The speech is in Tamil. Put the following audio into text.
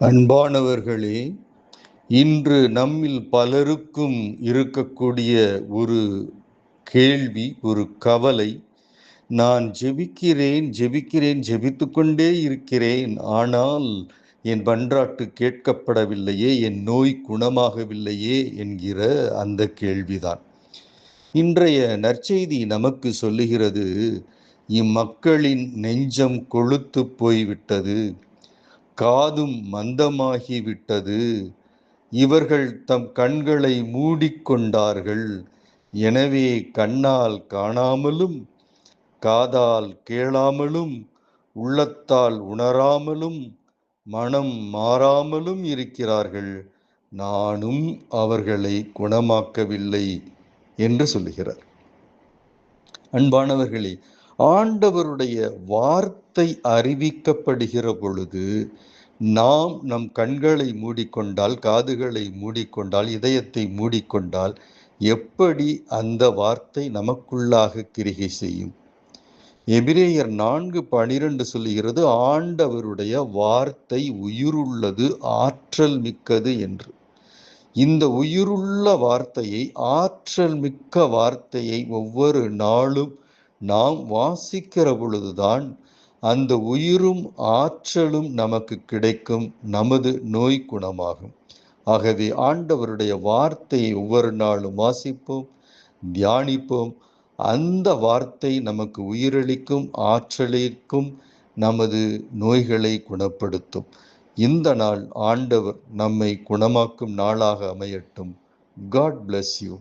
அன்பானவர்களே, இன்று நம்மில் பலருக்கும் இருக்கக்கூடிய ஒரு கேள்வி, ஒரு கவலை, நான் ஜெபிக்கிறேன், ஜெபித்து கொண்டே இருக்கிறேன். ஆனால் என் மன்றாட்டு கேட்கப்படவில்லையே, என் நோய் குணமாகவில்லையே என்கிற அந்த கேள்விதான். இன்றைய நற்செய்தி நமக்கு சொல்லுகிறது, இம்மக்களின் நெஞ்சம் கொழுத்து போய்விட்டது, காதும் மந்தமாகிவிட்டது, இவர்கள் தம் கண்களை மூடிக்கொண்டார்கள். எனவே கண்ணால் காணாமலும், காதால் கேளாமலும், உள்ளத்தால் உணராமலும், மனம் மாறாமலும் இருக்கிறார்கள். நானும் அவர்களை குணமாக்கவில்லை என்று சொல்லுகிறார். அன்பானவர்களே, ஆண்டவருடைய வார்த்தை அறிவிக்கப்படுகிற பொழுது நாம் நம் கண்களை மூடிக்கொண்டால், காதுகளை மூடிக்கொண்டால், இதயத்தை மூடிக்கொண்டால் எப்படி அந்த வார்த்தை நமக்குள்ளாக கிரிகை செய்யும்? எபிரேயர் 4:12 சொல்லுகிறது, ஆண்டவருடைய வார்த்தை உயிருள்ளது, ஆற்றல் மிக்கது என்று. இந்த உயிருள்ள வார்த்தையை, ஆற்றல் மிக்க வார்த்தையை ஒவ்வொரு நாளும் நாம் வாசிக்கிற பொழுதுதான் அந்த உயிரும் ஆற்றலும் நமக்கு கிடைக்கும், நமது நோய் குணமாகும். ஆகவே ஆண்டவருடைய வார்த்தையை ஒவ்வொரு நாளும் வாசிப்போம், தியானிப்போம். அந்த வார்த்தை நமக்கு உயிரளிக்கும், ஆற்றலிக்கும், நமது நோய்களை குணப்படுத்தும். இந்த நாள் ஆண்டவர் நம்மை குணமாக்கும் நாளாக அமையட்டும். God bless you.